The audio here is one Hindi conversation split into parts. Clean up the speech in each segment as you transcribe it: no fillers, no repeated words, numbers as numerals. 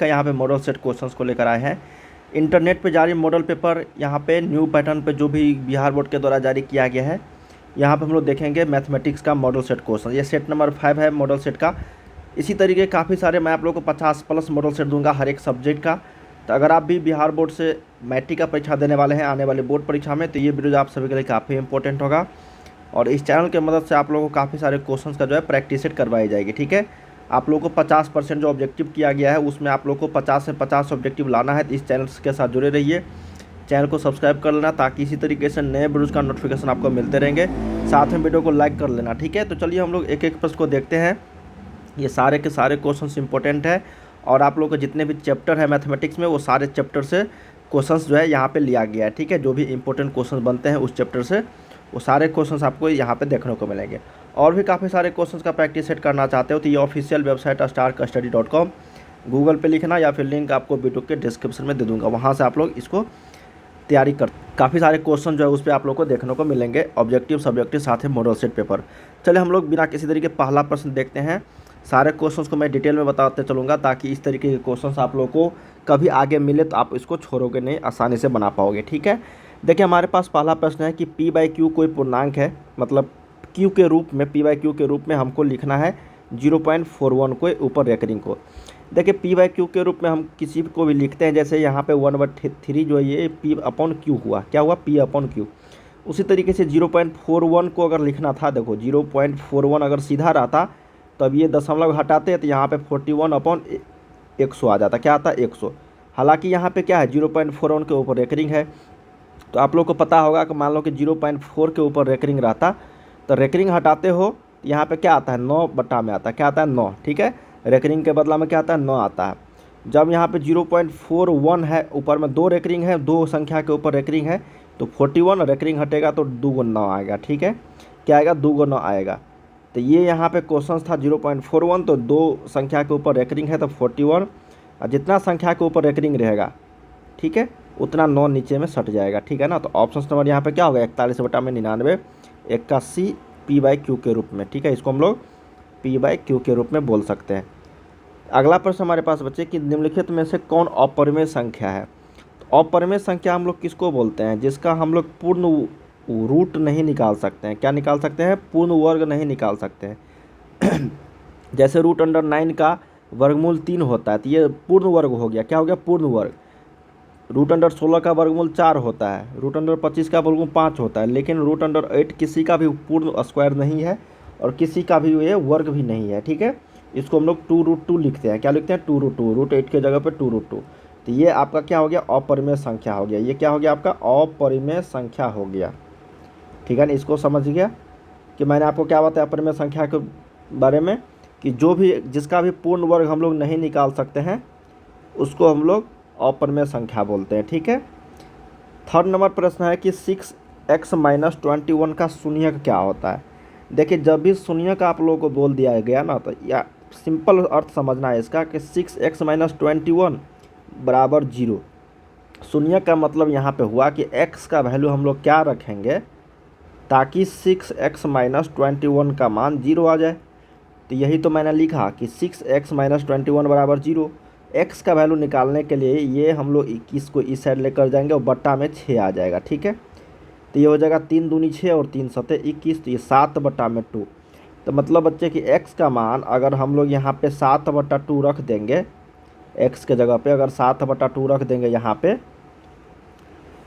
का यहाँ पे मॉडल सेट क्वेश्चंस को लेकर आए हैं। इंटरनेट पे जारी मॉडल पेपर यहाँ पे न्यू पैटर्न पे जो भी बिहार बोर्ड के द्वारा जारी किया गया है, यहाँ पे हम लोग देखेंगे मैथमेटिक्स का मॉडल सेट क्वेश्चन। ये सेट नंबर 5 है मॉडल सेट का। इसी तरीके काफ़ी सारे मैं आप लोगों को 50+ मॉडल सेट दूंगा हर एक सब्जेक्ट का। तो अगर आप भी बिहार बोर्ड से मैट्रिक का परीक्षा देने वाले हैं आने वाले बोर्ड परीक्षा में, तो ये वीडियो आप सभी के लिए काफ़ी इंपॉर्टेंट होगा। और इस चैनल की मदद से आप लोगों को काफ़ी सारे क्वेश्चंस का जो है प्रैक्टिस सेट करवाई जाएगी। ठीक है, आप लोगों को 50% जो ऑब्जेक्टिव किया गया है उसमें आप लोगों को 50 से 50 ऑब्जेक्टिव लाना है। तो इस चैनल के साथ जुड़े रहिए, चैनल को सब्सक्राइब कर लेना ताकि इसी तरीके से नए वीडियोज़ का नोटिफिकेशन आपको मिलते रहेंगे। साथ में वीडियो को लाइक कर लेना। ठीक है, तो चलिए हम लोग एक एक प्रश्न को देखते हैं। ये सारे के सारे क्वेश्चंस इंपॉर्टेंट है और आप लोग के जितने भी चैप्टर है मैथमेटिक्स में वो सारे चैप्टर से क्वेश्चंस जो है यहाँ पे लिया गया है। ठीक है, जो भी इंपॉर्टेंट क्वेश्चंस बनते हैं उस चैप्टर से वो सारे क्वेश्चंस आपको यहाँ पे देखने को मिलेंगे। और भी काफ़ी सारे क्वेश्चंस का प्रैक्टिस सेट करना चाहते हो तो ये ऑफिशियल वेबसाइट starkstudy.com, गूगल पे लिखना या फिर लिंक आपको वीडियो के डिस्क्रिप्शन में दे दूँगा, वहाँ से आप लोग इसको तैयारी कर। काफ़ी सारे क्वेश्चन जो है उस पर आप लोग को देखने को मिलेंगे, ऑब्जेक्टिव सब्जेक्टिव साथ ही मॉडल सेट पेपर। चलिए हम लोग बिना किसी तरीके पहला प्रश्न देखते हैं। सारे क्वेश्चंस को मैं डिटेल में बताते चलूँगा ताकि इस तरीके के क्वेश्चंस आप लोगों को कभी आगे मिले तो आप इसको छोड़ोगे नहीं, आसानी से बना पाओगे। ठीक है, देखिए हमारे पास पहला प्रश्न है कि P/Q कोई पूर्णांक है, मतलब Q के रूप में, P/Q के रूप में हमको लिखना है 0.41 को ऊपर रेकरिंग को। देखिए P/Q के रूप में हम किसी को भी लिखते हैं, जैसे यहाँ पे 1/3 जो है ये P/Q हुआ, क्या हुआ P/Q। उसी तरीके से 0.41 को अगर लिखना था, देखो 0.41 अगर सीधा रहता तो अब ये दशमलव हटाते तो यहाँ पे 41/100 आ जाता, क्या आता 100। हालांकि यहाँ पे क्या है 0.41 के ऊपर रेकरिंग है, तो आप लोग को पता होगा कि मान लो कि 0.4 के ऊपर रेकरिंग रहता तो रेकरिंग हटाते हो यहाँ पे क्या आता है 9 बटा में आता है, क्या आता है 9। ठीक है, रेकरिंग के बदला में क्या आता है 9 आता है। जब यहाँ पे 0.41 है, ऊपर में 2 रेकरिंग है, 2 संख्या के ऊपर रेकरिंग है, तो 41 रेकरिंग हटेगा तो 2 × 9 आएगा। ठीक है, क्या आएगा 2 × 9 आएगा। तो ये यहाँ पे क्वेश्चन था 0.41, तो 2 संख्या के ऊपर रेकरिंग है तो 41, और जितना संख्या के ऊपर रेकरिंग रहेगा ठीक है उतना 9 नीचे में सट जाएगा। ठीक है ना, तो ऑप्शन नंबर यहाँ पे क्या होगा 41/99 81 P/Q के रूप में। ठीक है, इसको हम लोग P/Q के रूप में बोल सकते हैं। अगला प्रश्न हमारे पास बच्चे कि निम्नलिखित में से कौन अपरिमेय संख्या है। तो अपरिमेय संख्या हम लोग किसको बोलते हैं, जिसका हम लोग पूर्ण रूट नहीं निकाल सकते हैं। क्या निकाल सकते हैं, पूर्ण वर्ग नहीं निकाल सकते हैं। जैसे √9 का वर्गमूल 3 होता है तो ये पूर्ण वर्ग हो गया, क्या हो गया पूर्ण वर्ग। √16 का वर्गमूल 4 होता है, √25 का वर्गमूल 5 होता है, लेकिन √8 किसी का भी पूर्ण स्क्वायर नहीं है और किसी का भी ये वर्ग भी नहीं है। ठीक है, इसको हम लोग 2√2 लिखते हैं, क्या लिखते हैं 2√2, √8 के जगह पे 2√2। तो ये आपका क्या हो गया अपरिमेय संख्या हो गया, ये क्या हो गया आपका अपरिमेय संख्या हो गया। ठीक है ना, इसको समझ गया कि मैंने आपको क्या बताया अपरिमेय संख्या के बारे में, कि जो भी जिसका भी पूर्ण वर्ग हम लोग नहीं निकाल सकते हैं उसको हम लोग अपरिमेय संख्या बोलते हैं। ठीक है, थर्ड नंबर प्रश्न है कि 6x - 21 का शून्यक क्या होता है। देखिए जब भी शून्यक आप लोगों को बोल दिया गया ना, तो या सिंपल अर्थ समझना है इसका कि 6x - 21 = 0। शून्यक का मतलब यहाँ पे हुआ कि x का वैल्यू हम लोग क्या रखेंगे ताकि 6x - 21 का मान 0 आ जाए। तो यही तो मैंने लिखा कि 6x - 21 = 0। x का वैल्यू निकालने के लिए ये हम लोग 21 को इस साइड लेकर जाएंगे और बट्टा में 6 आ जाएगा। ठीक है, तो ये हो जाएगा 3 दूनी 6 और 3 सते 21, तो ये 7/2। तो मतलब बच्चे कि x का मान अगर हम लोग यहाँ पे 7/2 रख देंगे, x के जगह पे अगर 7/2 रख देंगे यहाँ पे,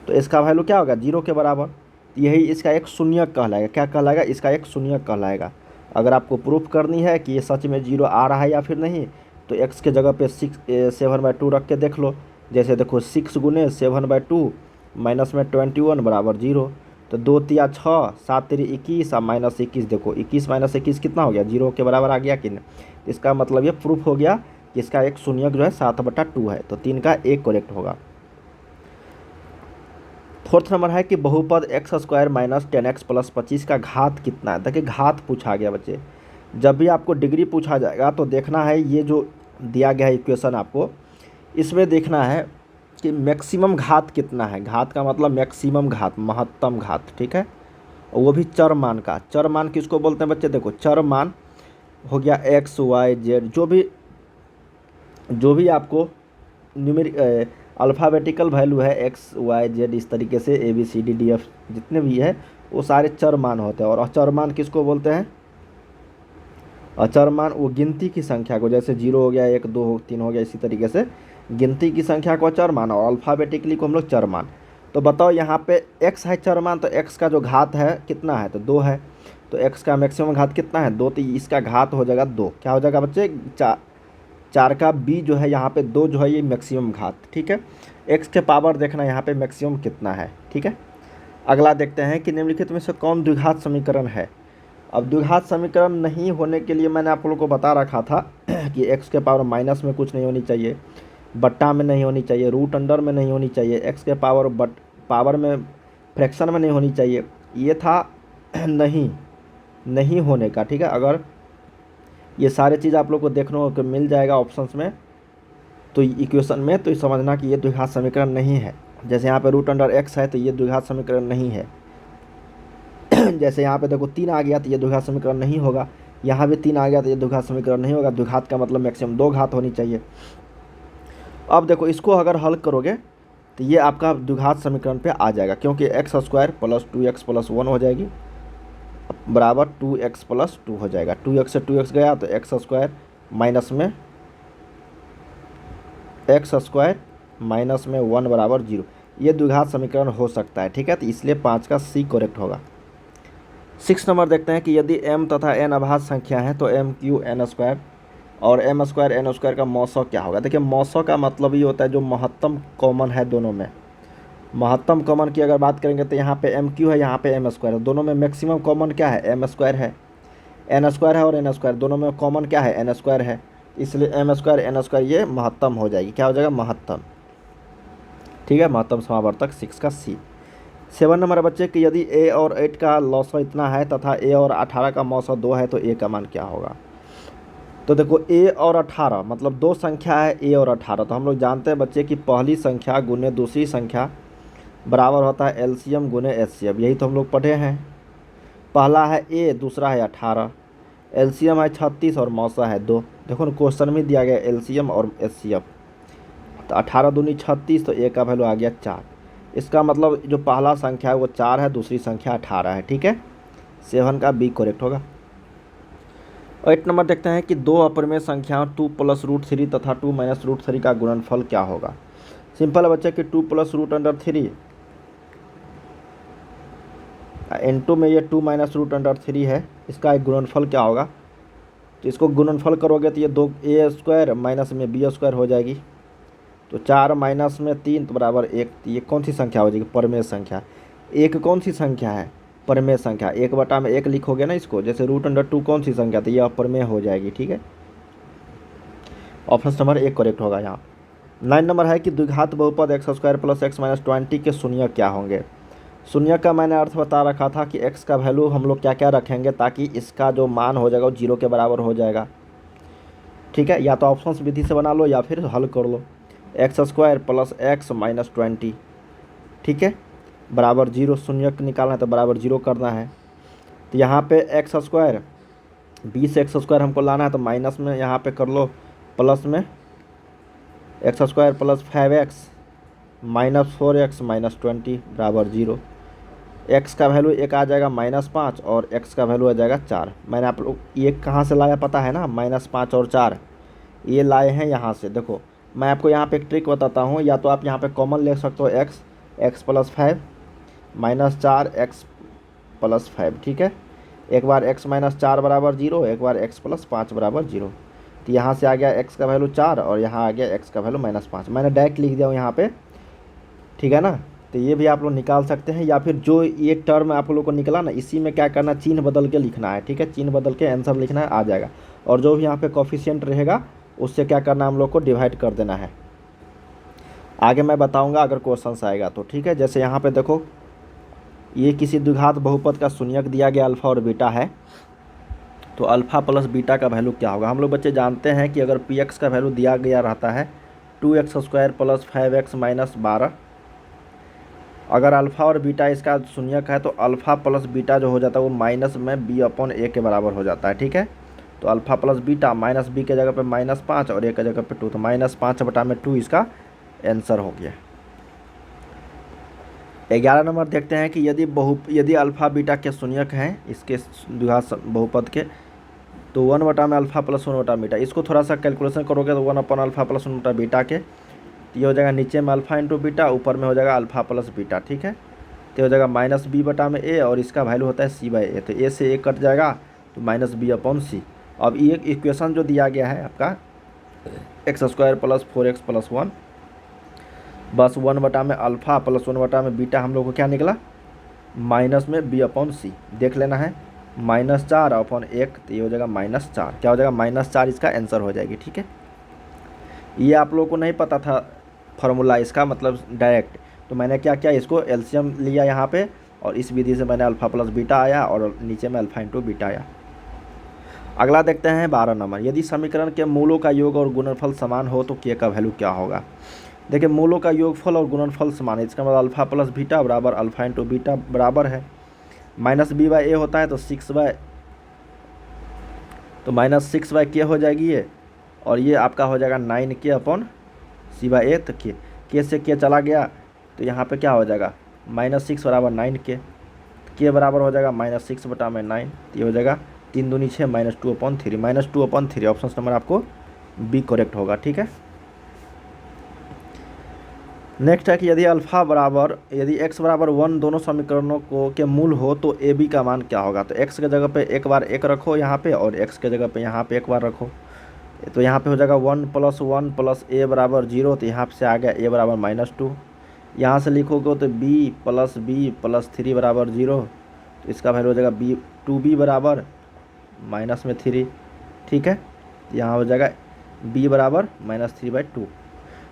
तो इसका वैल्यू क्या होगा 0 के बराबर। यही इसका एक शून्यक कहलाएगा, क्या कहलाएगा इसका एक शून्यक कहलाएगा। अगर आपको प्रूफ करनी है कि ये सच में 0 आ रहा है या फिर नहीं, तो x के जगह पे 7/2 रख के देख लो। जैसे देखो 6 × 7/2 माइनस में 21 = 0। तो 2 × 6 7 × 21 और -21, देखो 21 - 21 कितना हो गया 0 के बराबर आ गया कि नहीं। इसका मतलब ये प्रूफ हो गया कि इसका एक शून्यक जो है 7/2 है, तो 3 का 1 करेक्ट होगा। फोर्थ नंबर है कि बहुपद x² - 10x + 25 का घात कितना है। देखिए घात पूछा गया बच्चे, जब भी आपको डिग्री पूछा जाएगा तो देखना है ये जो दिया गया है इक्वेशन आपको, इसमें देखना है कि मैक्सिमम घात कितना है। घात का मतलब मैक्सिमम घात, महत्तम घात। ठीक है, और वो भी चर मान का। चर मान किसको बोलते हैं बच्चे, देखो चर मान हो गया x y z, जो भी आपको न्यूमेरिक अल्फ़ाबेटिकल वैल्यू है एक्स वाई जेड, इस तरीके से A B C D D F जितने भी है वो सारे चर मान होते हैं। और अचर मान किसको बोलते हैं? अचर मान वो गिनती की संख्या को, जैसे 0 हो गया, 1 2 3 हो गया, इसी तरीके से गिनती की संख्या को अचर मान और अल्फ़ाबेटिकली को हम लोग चर मान। तो बताओ यहाँ पे x है चर मान, तो x का जो घात है कितना है? तो 2 है। तो x का मैक्सिमम घात कितना है? 2। तो इसका घात हो जाएगा 2। क्या हो जाएगा बच्चे? 4 का b जो है यहाँ पे 2 जो है ये मैक्सिमम घात, ठीक है। x के पावर देखना यहाँ पे मैक्सिमम कितना है, ठीक है। अगला देखते हैं कि निम्नलिखित में से कौन द्विघात समीकरण है। अब द्विघात समीकरण नहीं होने के लिए मैंने आप लोगों को बता रखा था कि x के पावर माइनस में कुछ नहीं होनी चाहिए, बट्टा में नहीं होनी चाहिए, रूट अंडर में नहीं होनी चाहिए, x के पावर में फ्रैक्शन में नहीं होनी चाहिए। ये था नहीं होने का, ठीक है। अगर ये सारे चीज़ आप लोग को देखने को मिल जाएगा ऑप्शंस में, तो इक्वेशन में, तो समझना कि ये द्विघात समीकरण नहीं है। जैसे यहाँ पे रूट अंडर x है तो ये द्विघात समीकरण नहीं है। जैसे यहाँ पे देखो 3 आ गया तो ये द्विघात समीकरण नहीं होगा, यहाँ भी 3 आ गया तो ये द्विघात समीकरण नहीं होगा। द्विघात का मतलब मैक्सिमम 2 घात होनी चाहिए। अब देखो इसको अगर हल करोगे तो ये आपका द्विघात समीकरण पे आ जाएगा, क्योंकि x square plus 2x plus 1 हो जाएगी बराबर 2x प्लस 2 हो जाएगा। 2x से 2x गया तो x स्क्वायर माइनस में 1 बराबर 0। ये द्विघात समीकरण हो सकता है, ठीक है। तो इसलिए 5 का C करेक्ट होगा। 6 नंबर देखते हैं कि यदि m तथा n अभाज्य संख्या है तो m क्यू n स्क्वायर और m स्क्वायर n स्क्वायर का मौसौ क्या होगा। देखिए मौसौ का मतलब ये होता है जो महत्तम कॉमन है दोनों में। महत्तम कॉमन की अगर बात करेंगे तो यहाँ पे एम क्यू है, यहाँ पे एम स्क्वायर है। दोनों में मैक्सिमम कॉमन क्या है? एम स्क्वायर है। एन स्क्वायर है और एन स्क्वायर, दोनों में कॉमन क्या है? एन स्क्वायर है। इसलिए एम स्क्वायर एन स्क्वायर ये महत्तम हो जाएगी। क्या हो जाएगा? महत्तम, ठीक है। महत्तम समावर्तक 6 का C। 7 नंबर बच्चे कि यदि a और 8 का लॉसव इतना है तथा a और 18 का मौसौ 2 है तो a का मान क्या होगा। तो देखो a और 18 मतलब दो संख्या है a और 18। तो हम लोग जानते हैं बच्चे कि पहली संख्या गुने दूसरी संख्या बराबर होता है एलसीएम गुने एचसीएफ। यही तो हम लोग पढ़े हैं। पहला है a, दूसरा है 18, एलसीएम है 36 और मौसा है 2। देखो ना क्वेश्चन में दिया गया एलसीएम और एचसीएफ। तो 18 दूनी 36, तो a का वैल्यू आ गया 4। इसका मतलब जो पहला संख्या है वो 4 है, दूसरी संख्या 18 है, ठीक है। 7 का B करेक्ट होगा। 8 नंबर देखते हैं कि दो अपरिमेय संख्याओं 2 प्लस रूट 3 तथा 2 माइनस रूट 3 का गुणनफल क्या होगा। सिंपल है बच्चे कि 2 प्लस रूट अंडर 3 इनटू में ये 2 माइनस रूट अंडर 3 है, इसका एक गुणनफल क्या होगा। तो इसको गुणनफल करोगे तो ये 2a स्क्वायर माइनस में b स्क्वायर हो जाएगी। तो 4 माइनस में 3 तो बराबर 1। तो ये कौन सी संख्या हो जाएगी? परमेय संख्या। एक कौन सी संख्या है? परमेय संख्या। 1/1 लिखोगे ना इसको, जैसे रूट अंडर 2 कौन सी संख्या, तो ये अपरमेय हो जाएगी, ठीक है। ऑप्शन नंबर 1 करेक्ट होगा यहाँ। 9 नंबर है कि द्विघात बहुपद X square plus X minus 20 के शून्य क्या होंगे। शून्य का मैंने अर्थ बता रखा था कि x का वैल्यू हम लोग क्या क्या रखेंगे ताकि इसका जो मान हो जाएगा वो 0 के बराबर हो जाएगा, ठीक है। या तो ऑप्शंस विधि से बना लो या फिर हल कर लो। X square plus X minus 20, ठीक है, बराबर 0। शून्य निकालना है तो बराबर 0 करना है। तो यहाँ पे एक्स स्क्वायर 20 एक्स स्क्वायर हमको लाना है, तो माइनस में यहाँ पे कर लो, प्लस में x square plus 5x minus 4x minus 20 बराबर 0। x का वैल्यू एक आ जाएगा -5 और x का वैल्यू आ जाएगा 4। मैंने आप लोग ये कहाँ से लाया पता है ना, -5 और 4 ये लाए हैं यहाँ से। देखो मैं आपको यहाँ पे एक ट्रिक बताता हूँ, या तो आप यहाँ पे कॉमन ले सकते हो x plus 5 minus 4 x plus 5, ठीक है। एक बार x माइनस 4 बराबर 0, एक बार x प्लस 5 बराबर 0। तो यहाँ से आ गया x का वैल्यू 4 और यहाँ आ गया x का वैल्यू -5। मैंने डायरेक्ट लिख दिया हूँ यहाँ पे, ठीक है ना। तो ये भी आप लोग निकाल सकते हैं, या फिर जो ये टर्म आप लोग को निकला ना इसी में क्या करना, चिन्ह बदल के लिखना है, ठीक है। चिन्ह बदल के आंसर लिखना है, आ जाएगा। और जो भी यहाँ पे कोफिशिएंट रहेगा उससे क्या करना, हम लोग को डिवाइड कर देना है। आगे मैं बताऊंगा अगर क्वेश्चन आएगा तो, ठीक है। जैसे यहाँ पे देखो ये किसी द्विघात बहुपद का शून्यक दिया गया अल्फ़ा और बीटा है, तो अल्फ़ा प्लस बीटा का वैल्यू क्या होगा। हम लोग बच्चे जानते हैं कि अगर पी एक्स का वैल्यू दिया गया रहता है 2x square plus 5x minus 12, अगर अल्फ़ा और बीटा इसका शून्यक है तो अल्फ़ा प्लस बीटा जो हो जाता है वो माइनस में b/a के बराबर हो जाता है, ठीक है। तो alpha plus beta minus b के जगह पे -5 और a के जगह पे 2, तो -5/2 इसका आंसर हो गया। 11 नंबर देखते हैं कि यदि अल्फ़ा बीटा के शून्यक हैं इसके द्विघात बहुपद के, तो 1 बटा में अल्फ़ा प्लस 1 बटा बीटा, इसको थोड़ा सा कैलकुलेशन करोगे तो 1 अपन अल्फ़ा प्लस 1 बटा बीटा के, तो ये हो जाएगा नीचे में अल्फ़ा इंटू बीटा, ऊपर में हो जाएगा अल्फ़ा प्लस बीटा, ठीक है। तो हो जाएगा माइनस बी बटा में ए, और इसका वैल्यू होता है सी बाई ए, तो ए से ए कट जाएगा तो माइनस बी अपॉन सी। अब ये इक्वेशन जो दिया गया है आपका x square plus 4x plus 1, बस 1 बटा में अल्फ़ा प्लस 1 बटा में बीटा हम लोग को क्या निकला, माइनस में बी अपॉन सी देख लेना है, -4 अपॉन 1, तो ये हो जाएगा -4, क्या हो जाएगा -4, इसका आंसर हो जाएगी, ठीक है। ये आप लोगों को नहीं पता था फार्मूला इसका, मतलब डायरेक्ट, तो मैंने क्या किया, इसको एलसीएम लिया यहाँ पे, और इस विधि से मैंने अल्फ़ा प्लस बीटा आया और नीचे में अल्फ़ा इंटू बीटा आया। अगला देखते हैं 12 नंबर, यदि समीकरण के मूलों का योग और गुणनफल समान हो तो के का वैल्यू क्या होगा। देखिए मूलों का योगफल और गुणनफल समान है, इसका मतलब अल्फ़ा प्लस बीटा बराबर अल्फ़ा इंटू बीटा बराबर है माइनस बी बाई ए होता है, तो माइनस 6/k हो जाएगी ये, और ये आपका हो जाएगा 9k अपॉन सी बाई ए, तो के से के चला गया, तो यहाँ पे क्या हो जाएगा -6 बराबर 9k, के बराबर हो जाएगा -6 बटा में 9, तो ये हो जाएगा 3 दूनी 6 -2/3, -2/3 ऑप्शन नंबर आपको बी करेक्ट होगा, ठीक है। नेक्स्ट है कि यदि x बराबर 1 दोनों समीकरणों के मूल हो तो ए बी का मान क्या होगा। तो x के जगह पे एक बार 1 रखो यहाँ पे, और x के जगह पे यहाँ पे एक बार रखो, तो यहाँ पे हो जाएगा 1 + 1 + a बराबर 0, तो यहाँ से आ गया a बराबर -2, यहाँ से लिखोगे तो b + 3 बराबर 0, तो इसका वैल्यू हो जाएगा 2b बराबर -3, ठीक है। यहाँ हो जाएगा b बराबर -3/2,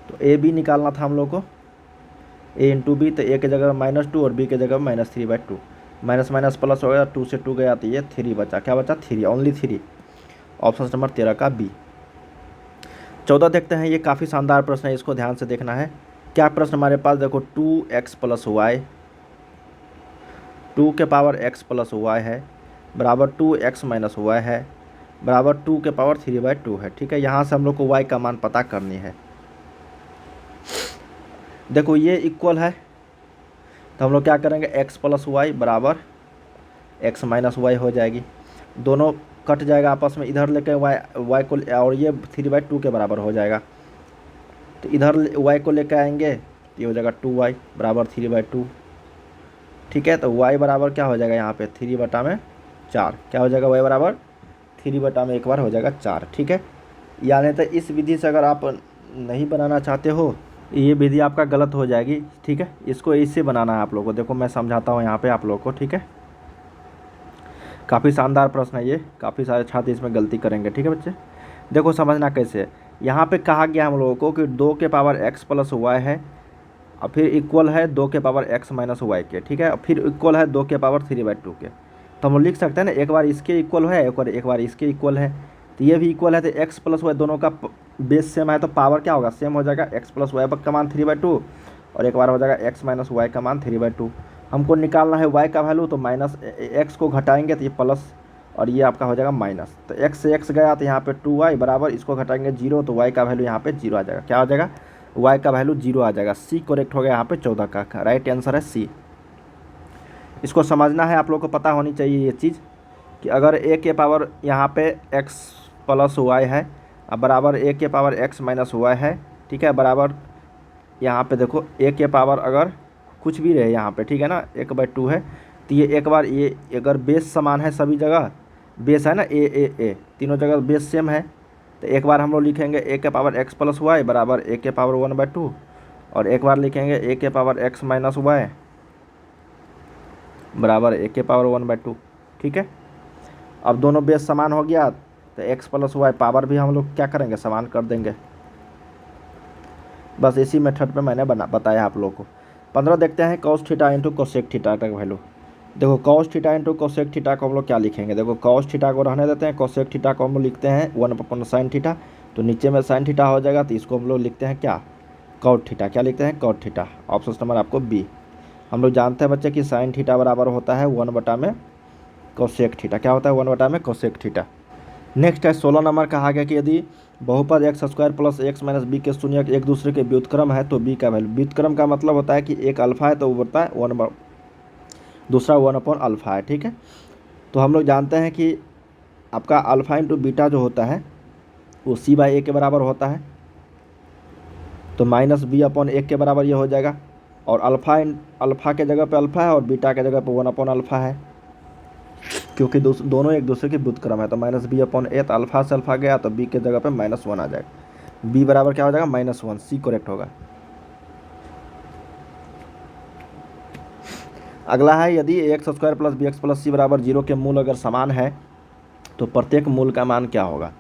तो ए बी निकालना था हम लोग को, a इंटू बी, तो ए के जगह -2 और बी के जगह -3/2, माइनस माइनस प्लस हो गया, 2 से 2 गया तो ये 3 बचा, क्या बचा 3, ओनली 3, ऑप्शन नंबर 13 का बी। 14 देखते हैं, ये काफ़ी शानदार प्रश्न है, इसको ध्यान से देखना है। क्या प्रश्न हमारे पास देखो, 2x + y 2 के पावर x + y है बराबर 2x - y है बराबर 2 के पावर 3/2 है, ठीक है। यहाँ से हम लोग को y का मान पता करनी है। देखो ये इक्वल है, तो हम लोग क्या करेंगे, x + y बराबर x - y हो जाएगी, दोनों कट जाएगा आपस में, इधर लेके y को, और ये 3/2 के बराबर हो जाएगा, तो इधर y को लेकर आएंगे, तो ये हो जाएगा 2y बराबर 3/2, ठीक है। तो y बराबर क्या हो जाएगा यहाँ पे 3/4, क्या हो जाएगा y बराबर 3 में एक बार हो जाएगा 4, ठीक है। यानी तो इस विधि से अगर आप नहीं बनाना चाहते हो, ये विधि आपका गलत हो जाएगी, ठीक है। इसको इससे बनाना है आप लोगों को, देखो मैं समझाता हूँ यहाँ पे आप लोगों को, ठीक है। काफ़ी शानदार प्रश्न है ये, काफ़ी सारे छात्र इसमें गलती करेंगे, ठीक है बच्चे। देखो समझना कैसे, यहाँ पे कहा गया हम लोगों को कि 2 के पावर x + y है, और फिर इक्वल है 2 के पावर x - y के, ठीक है, और फिर इक्वल है 2 के पावर 3/2 के, तो हम लोग लिख सकते हैं ना, एक बार इसके इक्वल है एक बार इसके इक्वल है, तो ये भी इक्वल है, तो x + y दोनों का बेस सेम है, तो पावर क्या होगा सेम हो जाएगा, x + y का मान 3/2, और एक बार हो जाएगा x - y का मान 3/2। हमको निकालना है y का वैल्यू, तो माइनस x को घटाएंगे तो ये प्लस, और ये आपका हो जाएगा माइनस, तो x से x गया तो यहाँ पे 2y बराबर, इसको घटाएंगे 0, तो y का वैल्यू यहाँ पे 0 आ जाएगा, क्या हो जाएगा y का वैल्यू 0 आ जाएगा। सी करेक्ट हो गया यहाँ पे 14 का राइट आंसर है सी। इसको समझना है, आप लोग को पता होनी चाहिए ये चीज़ कि अगर a के पावर यहाँ पे x + y है, अब बराबर a के पावर x - y है, ठीक है, बराबर यहाँ पे देखो a के पावर अगर कुछ भी रहे यहाँ पे, ठीक है ना, 1/2 है, तो ये एक बार ये अगर बेस समान है सभी जगह, बेस है ना a तीनों जगह बेस सेम है, तो एक बार हम लोग लिखेंगे a के पावर x + y बराबर a के पावर 1/2, और एक बार लिखेंगे a के पावर x - y बराबर a के पावर 1/2, ठीक है। अब दोनों बेस समान हो गया, तो x + y पावर भी हम लोग क्या करेंगे समान कर देंगे, बस इसी मेथड पे मैंने बताया आप लोग को। 15 देखते हैं, cos theta into cosec theta का वैल्यू। देखो cos theta into cosec theta को हम लोग क्या लिखेंगे, देखो cos थीटा को रहने देते हैं, कोसेक थीटा को हम लोग लिखते हैं 1/sin थीटा, तो नीचे में sin थीटा हो जाएगा, तो इसको हम लोग लिखते हैं क्या cot थीटा, क्या लिखते हैं cot थीटा, ऑप्शन नंबर आपको बी। हम लोग जानते हैं बच्चे कि sin थीटा बराबर होता है 1/में कोसेक थीटा, क्या होता है 1/में कोसेक थीटा। नेक्स्ट है 16 नंबर, कहा गया कि यदि बहुपद X square plus X minus B के शून्यक एक दूसरे के व्युत्क्रम है तो बी का वैल्यू, व्युत्क्रम का मतलब होता है कि एक अल्फा है तो वो बढ़ता है वन, दूसरा 1 अपॉन अल्फा है, ठीक है। तो हम लोग जानते हैं कि आपका अल्फा इंटू बीटा जो होता है वो सी बाई ए के बराबर होता है, तो माइनस बी अपॉन एक के बराबर ये हो जाएगा। और अल्फा के जगह पे अल्फा है और बीटा के जगह पे 1 अपॉन अल्फा है, क्योंकि दोनों एक दूसरे के व्युत्क्रम है। तो माइनस बी अपॉन ए, तो अल्फा से अल्फा गया तो बी के जगह पे -1 आ जाएगा। बी बराबर क्या हो जाएगा -1, सी करेक्ट होगा। अगला है यदि X square plus B X plus C बराबर 0 के मूल अगर समान है तो प्रत्येक मूल का मान क्या होगा।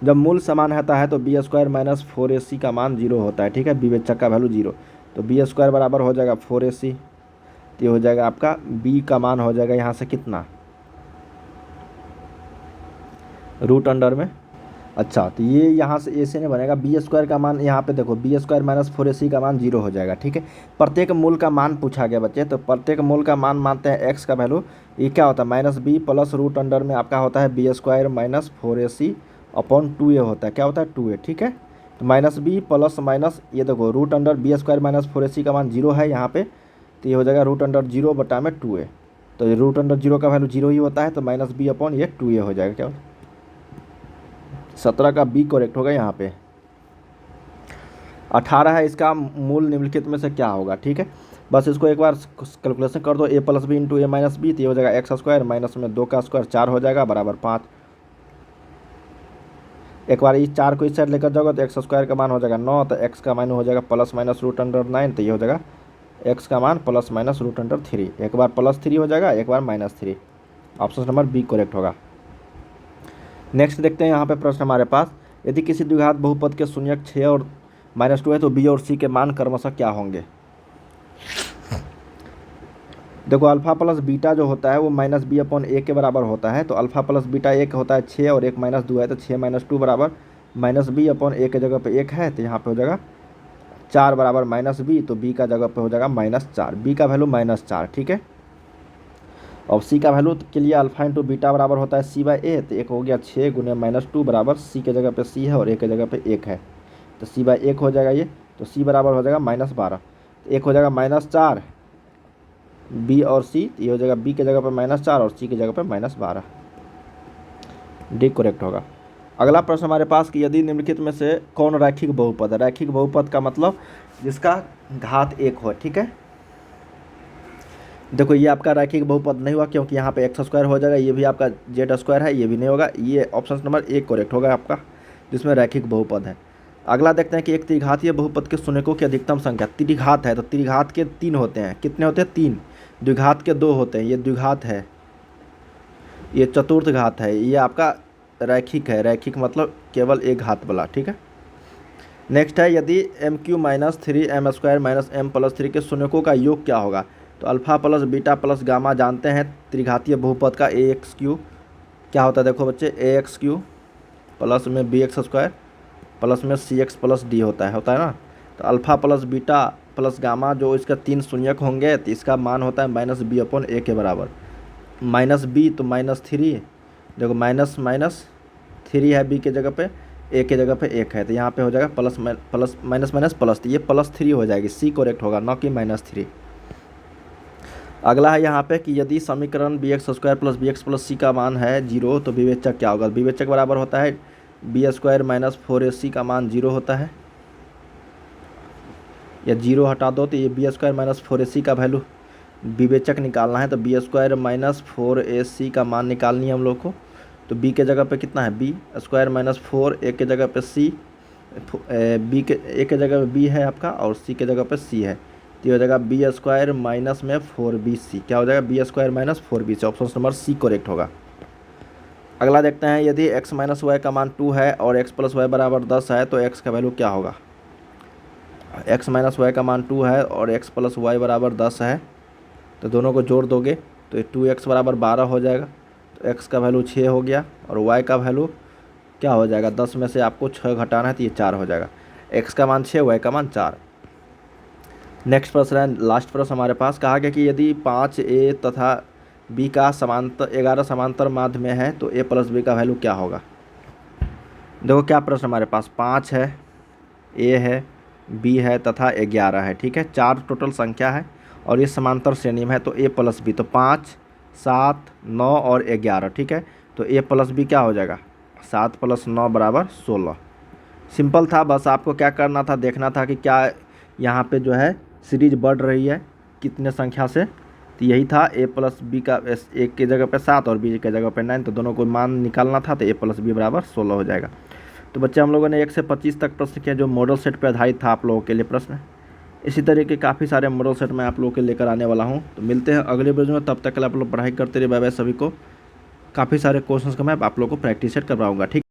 जब मूल समान रहता है तो बी स्क्वायर माइनस 4ac का मान 0 होता है, ठीक है। विवेचक का वैल्यू 0, तो बी स्क्वायर बराबर हो जाएगा 4ac, तो ये हो जाएगा आपका बी का मान हो जाएगा यहाँ से कितना, रूट अंडर में। अच्छा, तो ये यहाँ से ए से नहीं बनेगा, बी स्क्वायर का मान यहाँ पे देखो, बी स्क्वायर माइनस 4ac का मान 0 हो जाएगा, ठीक है। प्रत्येक मूल का मान पूछा गया बच्चे, तो प्रत्येक मूल का मान मानते हैं एक्स का वैल्यू, ये क्या होता है minus B plus root under में आपका होता है B square minus 4ac upon 2a होता है, क्या होता है 2a, ठीक है। तो माइनस बी प्लस माइनस ये देखो root under B square minus 4ac का मान 0 है यहाँ पे, तो ये हो जाएगा रूट अंडर 0 बटा में 2a, तो रूट अंडर 0 का वैल्यू 0 ही होता है, तो माइनस बी अपॉन ये 2a हो जाएगा, क्या 17 का बी करेक्ट होगा यहाँ पे। 18 है, इसका मूल निम्नलिखित में से क्या होगा, ठीक है। बस इसको एक बार कैलकुलेशन कर दो, ए प्लस बी इंटू ए माइनस बी, तो ये हो जाएगा एक्स स्क्वायर माइनस में 2 का स्क्वायर 4 हो जाएगा बराबर 5। एक बार इस 4 को इस साइड लेकर जाओगे तो एक्स स्क्वायर का मान हो जाएगा 9, तो एक्स का मान हो जाएगा प्लस माइनस रूट अंडर 9, तो ये हो जाएगा एक्स का मान प्लस माइनस रूट अंडर 3, एक बार +3 हो जाएगा एक बार -3, ऑप्शन नंबर बी करेक्ट होगा। नेक्स्ट देखते हैं यहाँ पे प्रश्न हमारे पास, यदि किसी द्विघात बहुपद के शून्यक 6 और -2 है तो बी और सी के मान क्रमशः क्या होंगे। देखो अल्फा प्लस बीटा जो होता है वो माइनस बी अपॉन ए के बराबर होता है, तो अल्फा प्लस बीटा एक होता है 6 और एक -2 है, तो 6 - 2 बराबर माइनस बी अपॉन ए के जगह पे 1 है, तो यहाँ पे हो जाएगा 4 बराबर माइनस बी, तो बी का जगह पे हो जाएगा -4, बी का वैल्यू -4, ठीक है। और सी का वैल्यू के लिए अल्फा इंटू बीटा बराबर होता है सी बाई ए, तो एक हो गया 6 गुने -2 बराबर सी के जगह पे सी है और ए के जगह पे 1 है, तो सी बाई 1 हो जाएगा ये, तो सी बराबर हो जाएगा -12, तो एक हो जाएगा -4 बी और सी, ये हो जाएगा बी के जगह पे -4 और सी की जगह पे -12, डी करेक्ट होगा। अगला प्रश्न हमारे पास कि यदि निम्नलिखित में से कौन रैखिक बहुपद है। रैखिक बहुपद का मतलब जिसका घात 1 हो, ठीक है। देखो ये आपका रैखिक बहुपद नहीं हुआ क्योंकि यहाँ पे एक्स स्क्वायर हो जाएगा, ये भी आपका जेड स्क्वायर है, ये भी नहीं होगा, ये ऑप्शन नंबर 1 करेक्ट होगा आपका जिसमें रैखिक बहुपद है। अगला देखते हैं कि एक त्रिघातीय बहुपद के शून्यकों की अधिकतम संख्या, त्रिघात है तो त्रिघात के 3 होते हैं, कितने होते हैं 3, द्विघात के 2 होते हैं, ये द्विघात है, ये चतुर्थ घात है, ये आपका रैखिक है, रैखिक मतलब केवल एक घात वाला, ठीक है। नेक्स्ट है यदि MQ - 3 M² - M+3 के शून्यकों का योग क्या होगा। तो alpha plus beta plus gamma जानते हैं त्रिघातीय बहुपद का AXQ क्या होता है, देखो बच्चे AXQ प्लस में BX² प्लस में CX प्लस D होता है ना। तो alpha plus beta plus gamma जो इसका 3 शून्यक होंगे तो इसका मान होता है -b अपॉन a के बराबर, -b तो -3, देखो -3 है b के जगह पे, a के जगह पे 1 है, तो यहाँ पे हो जाएगा प्लस माइनस प्लस, तो ये +3 हो जाएगी, सी करेक्ट होगा न कि -3। अगला है यहाँ पे कि यदि समीकरण bx² प्लस bx प्लस सी का मान है 0 तो विवेचक क्या होगा। विवेचक बराबर होता है b² माइनस 4ac का मान 0 होता है, या 0 हटा दो तो ये b² माइनस 4ac का वैल्यू विवेचक निकालना है, तो b² माइनस 4ac का मान निकालनी है हम लोग को। तो b के जगह पे कितना है b² माइनस 4, a के जगह पे c, b के a के जगह पे b है आपका और c के जगह पे c है, तो हो जाएगा b² माइनस में 4bc, क्या हो जाएगा b² minus 4bc, option number C correct होगा। अगला देखते हैं यदि x माइनस वाई का मान 2 है और x प्लस वाई बराबर 10 है तो x का वैल्यू क्या होगा। x माइनस वाई का मान 2 है और x प्लस वाई बराबर 10 है, तो दोनों को जोड़ दोगे तो 2x बराबर 12 हो जाएगा, तो x का वैल्यू 6 हो गया और y का वैल्यू क्या हो जाएगा, 10 में से आपको 6 घटाना है तो ये 4 हो जाएगा, x का मान 6 y का मान 4। नेक्स्ट प्रश्न है लास्ट प्रश्न हमारे पास, कहा गया कि यदि 5a तथा b का समांतर 11 समांतर माध्य में है तो a प्लस b का वैल्यू क्या होगा। देखो क्या प्रश्न हमारे पास 5 है, ए है, बी है तथा 11 है। ठीक है, 4 टोटल संख्या है और ये समांतर श्रेणी में है, तो ए प्लस बी, तो 5, 7, 9 और 11। ठीक है, तो ए प्लस बी क्या हो जाएगा, 7 + 9 = 16। सिंपल था, बस आपको क्या करना था, देखना था कि क्या यहाँ पे जो है सीरीज बढ़ रही है कितने संख्या से। तो यही था, ए प्लस बी का ए की जगह पे 7 और बी की जगह पे 9, तो दोनों को मान निकालना था, तो ए प्लस बी = 16 हो जाएगा। तो बच्चे हम लोगों ने 1 से 25 तक प्रश्न किया जो मॉडल सेट पर आधारित था आप लोगों के लिए प्रश्न। इसी तरह के काफ़ी सारे मॉडल सेट मैं आप लोगों के लेकर आने वाला हूँ। तो मिलते हैं अगले वीडियो में, तब तक के लिए आप लोग पढ़ाई करते रहिए। बाय बाय सभी को। काफ़ी सारे क्वेश्चंस का मैं आप लोगों को प्रैक्टिस सेट करवाऊँगा। ठीक।